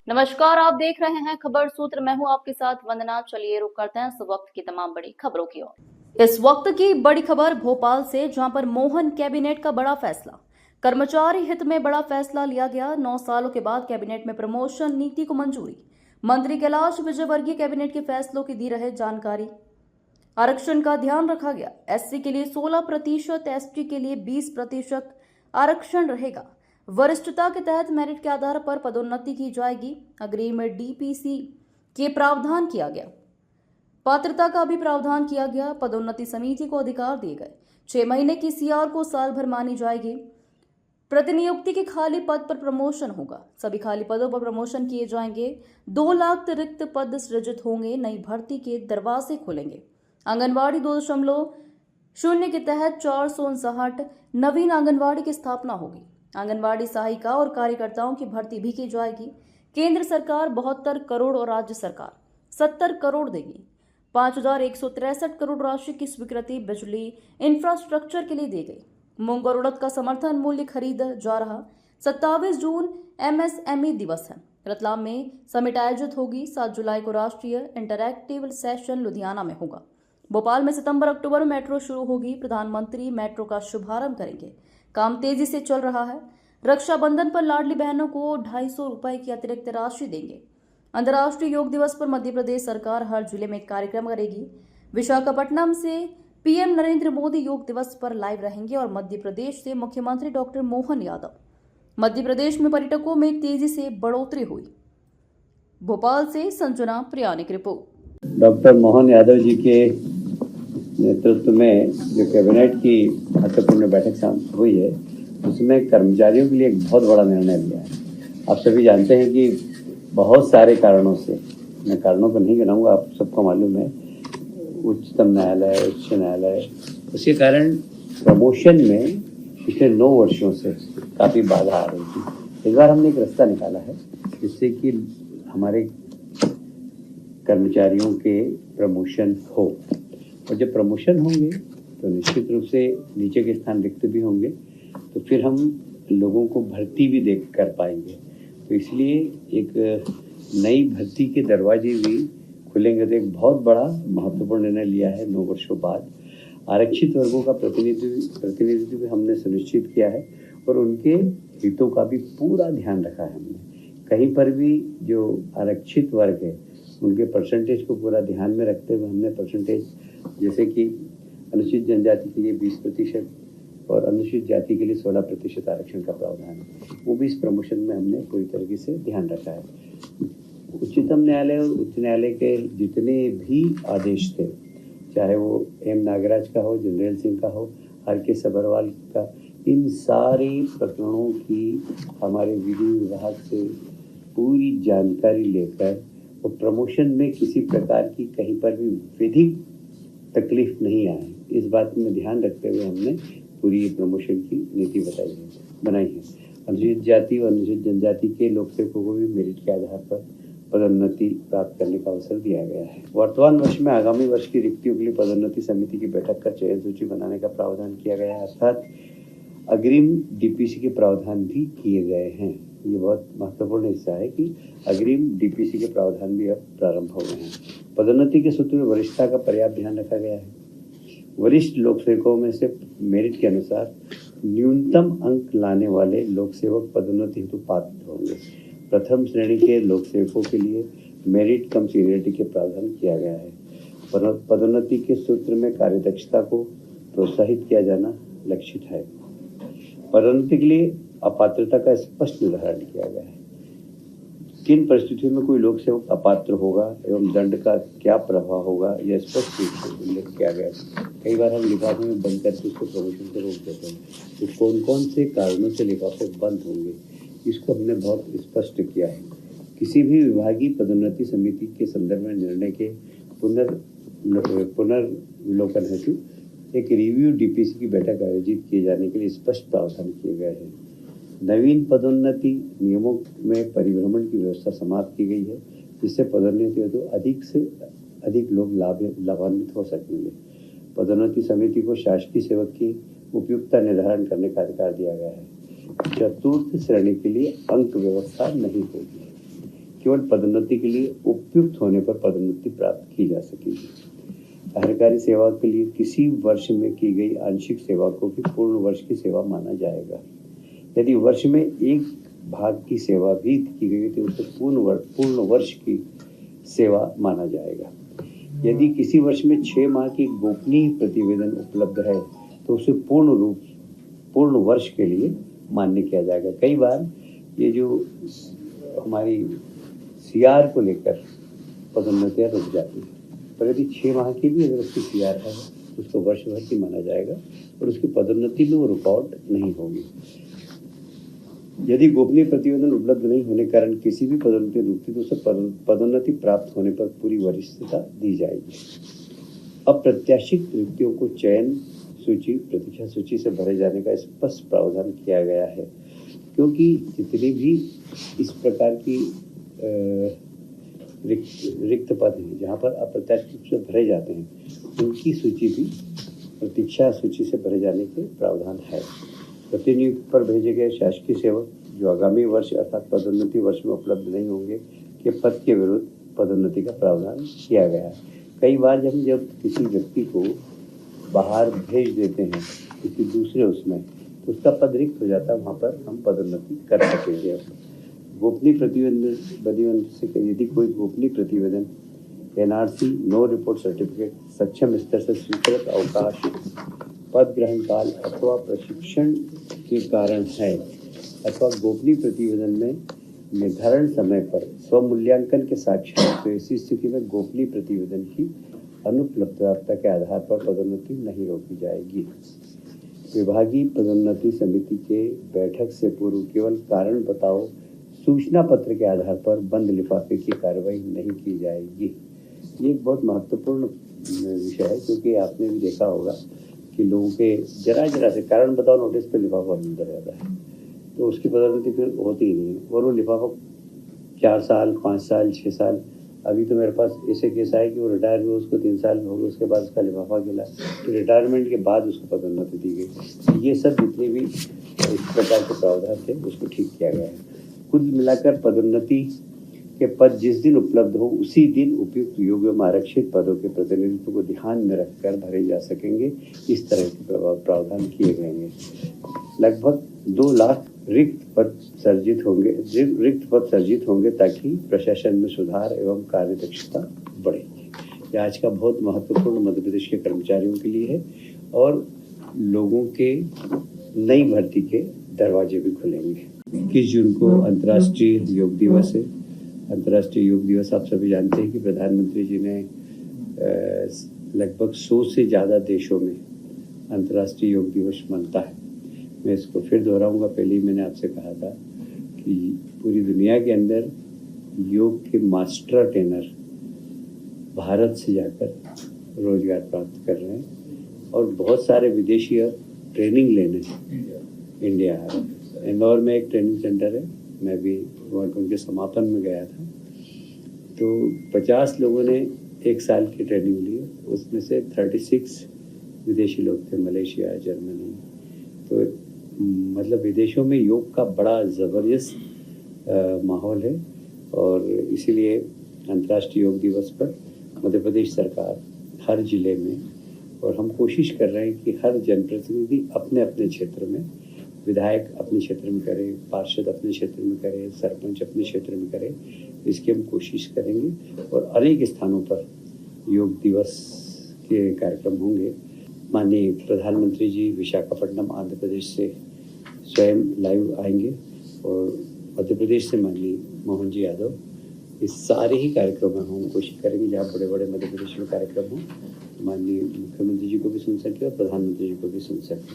नमस्कार, आप देख रहे हैं खबर सूत्र। मैं हूं आपके साथ वंदना। चलिए रुक करते हैं इस वक्त की तमाम बड़ी खबरों की ओर। इस वक्त की बड़ी खबर भोपाल से, जहां पर मोहन कैबिनेट का बड़ा फैसला। कर्मचारी हित में बड़ा फैसला लिया गया। 9 सालों के बाद कैबिनेट में प्रमोशन नीति को मंजूरी। मंत्री कैलाश विजयवर्गीय कैबिनेट के फैसलों की दी रहे जानकारी। आरक्षण का ध्यान रखा गया। एससी के लिए 16%, एसटी के लिए 20% आरक्षण रहेगा। वरिष्ठता के तहत मेरिट के आधार पर पदोन्नति की जाएगी। अग्रिम डीपीसी के प्रावधान किया गया। पात्रता का भी प्रावधान किया गया। पदोन्नति समिति को अधिकार दिए गए। 6 महीने की सीआर को साल भर मानी जाएगी। प्रतिनियुक्ति के खाली पद पर प्रमोशन होगा। सभी खाली पदों पर प्रमोशन किए जाएंगे। 2 लाख रिक्त पद सृजित होंगे। नई भर्ती के दरवाजे खुलेंगे। आंगनबाड़ी 2.0 के तहत 459 नवीन आंगनबाड़ी की स्थापना होगी। आंगनबाड़ी सहायिका और कार्यकर्ताओं की भर्ती भी की जाएगी। केंद्र सरकार 72 करोड़ और राज्य सरकार 70 करोड़ देगी। 5,163 करोड़ राशि की स्वीकृति बिजली इंफ्रास्ट्रक्चर के लिए दी गई। मूंग और उड़द का समर्थन मूल्य खरीदा जा रहा। 27 जून एमएसएमई दिवस है। रतलाम में समिट आयोजित होगी। 7 जुलाई को राष्ट्रीय इंटरैक्टिव सेशन लुधियाना में होगा। भोपाल में सितंबर अक्टूबर में मेट्रो शुरू होगी। प्रधानमंत्री मेट्रो का शुभारंभ करेंगे। काम तेजी से चल रहा है। रक्षाबंधन पर लाडली बहनों को 250 रुपए की अतिरिक्त राशि देंगे। अंतर्राष्ट्रीय योग दिवस पर मध्य प्रदेश सरकार हर जिले में एक कार्यक्रम करेगी। विशाखापट्टनम से पीएम नरेंद्र मोदी योग दिवस पर लाइव रहेंगे और मध्य प्रदेश से मुख्यमंत्री डॉक्टर मोहन यादव। मध्य प्रदेश में पर्यटकों में तेजी से बढ़ोतरी हुई। भोपाल से संजना प्रियानी की रिपोर्ट। डॉक्टर मोहन यादव जी के नेतृत्व में जो कैबिनेट की महत्वपूर्ण बैठक हुई है, उसमें कर्मचारियों के लिए एक बहुत बड़ा निर्णय लिया है। आप सभी जानते हैं कि बहुत सारे कारणों से, मैं कारणों को नहीं गिनाऊंगा, आप सबको मालूम है, उच्चतम न्यायालय, उच्च न्यायालय, उसके कारण प्रमोशन में पिछले 9 वर्षों से काफ़ी बाधा आ रही थी। इस बार हमने एक रास्ता निकाला है जिससे कि हमारे कर्मचारियों के प्रमोशन हो, और जब प्रमोशन होंगे तो निश्चित रूप से नीचे के स्थान रिक्त भी होंगे, तो फिर हम लोगों को भर्ती भी देख कर पाएंगे। तो इसलिए एक नई भर्ती के दरवाजे भी खुलेंगे। तो एक बहुत बड़ा महत्वपूर्ण निर्णय लिया है 9 वर्षों बाद। आरक्षित वर्गों का प्रतिनिधित्व भी हमने सुनिश्चित किया है और उनके हितों का भी पूरा ध्यान रखा है हमने। कहीं पर भी जो आरक्षित वर्ग है उनके परसेंटेज को पूरा ध्यान में रखते हुए हमने परसेंटेज, जैसे कि अनुसूचित जनजाति के लिए 20% और अनुसूचित जाति के लिए 16% आरक्षण का प्रावधान है, वो भी इस प्रमोशन में हमने पूरी तरीके से ध्यान रखा है। उच्चतम न्यायालय और उच्च न्यायालय के जितने भी आदेश थे, चाहे वो एम नागराज का हो, जनरल सिंह का हो, आर के सबरवाल का, इन सारे प्रकरणों की हमारे विधि विभाग से पूरी जानकारी लेकर और प्रमोशन में किसी प्रकार की कहीं पर भी विधिक तकलीफ नहीं आए, इस बात में ध्यान रखते हुए हमने पूरी प्रमोशन की नीति बनाई है। अनुसूचित जाति और अनुसूचित जनजाति के लोक सेवकों को भी मेरिट के आधार पर पदोन्नति प्राप्त करने का अवसर दिया गया है। वर्तमान वर्ष में आगामी वर्ष की रिक्तियों के लिए पदोन्नति समिति की बैठक कर चयन सूची बनाने का प्रावधान किया गया है, अर्थात अग्रिम डीपीसी के प्रावधान भी किए गए हैं। ये बहुत महत्वपूर्ण हिस्सा है कि अग्रिम डीपीसी के प्रावधान भी अब प्रारंभ हो गए हैं। पदोन्नति के सूत्र में वरिष्ठता का पर्याप्त ध्यान रखा गया है। वरिष्ठ लोक सेवकों में से मेरिट के अनुसार न्यूनतम अंक लाने वाले लोक सेवक पदोन्नति हेतु पात्र होंगे। प्रथम श्रेणी के लोक सेवकों के लिए मेरिट कम सीनियरिटी के प्रावधान किया गया है। पदोन्नति के सूत्र में कार्यदक्षता को प्रोत्साहित किया जाना लक्षित है। पदोन्नति के लिए अपात्रता का स्पष्ट निर्धारण किया गया है। किन परिस्थितियों में कोई लोक सेवक अपात्र होगा एवं दंड का क्या प्रभाव होगा, यह स्पष्ट रूप से उल्लेख किया गया है। कई बार हम लिफाफे में बंद करके उसको प्रमोशन से रोक देते हैं, तो कौन कौन से कारणों से लिफाफे बंद होंगे, इसको हमने बहुत स्पष्ट किया है। किसी भी विभागीय पदोन्नति समिति के संदर्भ में निर्णय के पुनर्विलोकन हेतु एक रिव्यू डीपीसी की बैठक आयोजित किए जाने के लिए स्पष्ट प्रावधान किए गए हैं। नवीन पदोन्नति नियमों में परिभ्रमण की व्यवस्था समाप्त की गई है, जिससे पदोन्नति हेतु अधिक से अधिक लोग लाभान्वित हो सकेंगे। पदोन्नति समिति को शासकीय सेवक की उपयुक्तता निर्धारण करने का अधिकार दिया गया है। चतुर्थ श्रेणी के लिए अंक व्यवस्था नहीं होगी। केवल पदोन्नति के लिए उपयुक्त होने पर पदोन्नति प्राप्त की जा सकेगी। कार्यकारी सेवा के लिए किसी वर्ष में की गई आंशिक सेवा को भी पूर्ण वर्ष की सेवा माना जाएगा। यदि वर्ष में एक भाग की सेवा भी की गई तो उसे पूर्ण वर्ष की सेवा माना जाएगा। यदि किसी वर्ष में 6 माह की गोपनीय प्रतिवेदन उपलब्ध है तो उसे पूर्ण वर्ष के लिए मान्य किया जाएगा। कई बार ये जो हमारी सीआर को लेकर पदोन्नतियां रुक जाती है, पर यदि 6 माह की भी अगर उसकी सीआर है उसको वर्ष भर की माना जाएगा और उसकी पदोन्नति में वो रुकावट नहीं होगी। यदि गोपनीय प्रतिवेदन उपलब्ध नहीं होने के कारण किसी भी पदोन्नति रुकती तो उसे पदोन्नति प्राप्त होने पर पूरी वरिष्ठता दी जाएगी। अप्रत्याशित रिक्तियों को चयन सूची, प्रतीक्षा सूची से भरे जाने का स्पष्ट प्रावधान किया गया है, क्योंकि जितनी भी इस प्रकार की रिक्त पद हैं जहाँ पर अप्रत्याशित रूप से भरे जाते हैं उनकी सूची भी प्रतीक्षा सूची से भरे जाने के प्रावधान है। प्रतिनियुक्ति पर भेजे गए शासकीय सेवक जो आगामी वर्ष अर्थात पदोन्नति वर्ष में उपलब्ध नहीं होंगे के पद के विरुद्ध पदोन्नति का प्रावधान किया गया है। कई बार जब किसी व्यक्ति को बाहर भेज देते हैं किसी दूसरे उसमें तो उसका पद रिक्त हो जाता है, वहाँ पर हम पदोन्नति कर सकेंगे। गोपनीय प्रतिवेदन से यदि कोई गोपनीय प्रतिवेदन एनआरसी, नो रिपोर्ट सर्टिफिकेट, सक्षम स्तर से स्वीकृत अवकाश, पद ग्रहण काल अथवा प्रशिक्षण के कारण है अथवा गोपनीय प्रतिवेदन में निर्धारण समय पर स्वमूल्यांकन के साक्ष्य हैं तो ऐसी स्थिति में गोपनीय प्रतिवेदन की अनुपलब्धता के आधार पर पदोन्नति नहीं रोकी जाएगी। विभागीय पदोन्नति समिति के बैठक से पूर्व केवल कारण बताओ सूचना पत्र के आधार पर बंद लिफाफे की कार्रवाई नहीं की जाएगी। ये एक बहुत महत्वपूर्ण विषय है, क्योंकि आपने भी देखा होगा कि लोगों के जरा से कारण बताओ नोटिस पे लिफाफा अंदर रहता है तो उसकी पदोन्नति फिर होती ही नहीं और वो लिफाफा 4 साल, 5 साल, 6 साल। अभी तो मेरे पास ऐसे केस आए कि वो रिटायर हुए, उसको 3 साल हो गए, उसके बाद उसका लिफाफा गिला, तो रिटायरमेंट के बाद उसको पदोन्नति दी गई। ये सब जितने भी इस प्रकार के प्रावधान थे उसको ठीक किया गया है। कुल मिलाकर पदोन्नति के पद जिस दिन उपलब्ध हो उसी दिन उपयुक्त योग्य एवं आरक्षित पदों के प्रतिनिधित्व को ध्यान में रखकर भरे जा सकेंगे। इस तरह के प्रावधान किए गए हैं। लगभग 2 लाख रिक्त पद सर्जित होंगे ताकि प्रशासन में सुधार एवं कार्यदक्षता बढ़ेगी। यह आज का बहुत महत्वपूर्ण मध्य प्रदेश के कर्मचारियों के लिए है और लोगों के नई भर्ती के दरवाजे भी खुलेंगे। 21 जून को अंतर्राष्ट्रीय योग दिवस है। अंतर्राष्ट्रीय योग दिवस आप सभी जानते हैं कि प्रधानमंत्री जी ने लगभग 100 से ज़्यादा देशों में अंतर्राष्ट्रीय योग दिवस मनता है। मैं इसको फिर दोहराऊंगा। पहले ही मैंने आपसे कहा था कि पूरी दुनिया के अंदर योग के मास्टर ट्रेनर भारत से जाकर रोजगार प्राप्त कर रहे हैं और बहुत सारे विदेशी अब ट्रेनिंग लेने इंडिया आ रहे हैं। इंदौर में एक ट्रेनिंग सेंटर है, मैं भी उनके समापन में गया था तो 50 लोगों ने 1 साल की ट्रेनिंग ली। उसमें से 36 विदेशी लोग थे, मलेशिया, जर्मनी। तो मतलब विदेशों में योग का बड़ा ज़बरदस्त माहौल है और इसीलिए अंतर्राष्ट्रीय योग दिवस पर मध्य प्रदेश सरकार हर जिले में और हम कोशिश कर रहे हैं कि हर जनप्रतिनिधि अपने अपने क्षेत्र में, विधायक अपने क्षेत्र में करे, पार्षद अपने क्षेत्र में करे, सरपंच अपने क्षेत्र में करे, इसकी हम कोशिश करेंगे और अनेक स्थानों पर योग दिवस के कार्यक्रम होंगे। माननीय प्रधानमंत्री जी विशाखापट्टनम आंध्र प्रदेश से स्वयं लाइव आएंगे और मध्य प्रदेश से माननीय मोहन जी यादव। इस सारे ही कार्यक्रम में हम कोशिश करेंगे जहाँ बड़े बड़े मध्य प्रदेश में कार्यक्रम हों, माननीय मुख्यमंत्री जी को भी सुन सके और प्रधानमंत्री जी को भी सुन सके।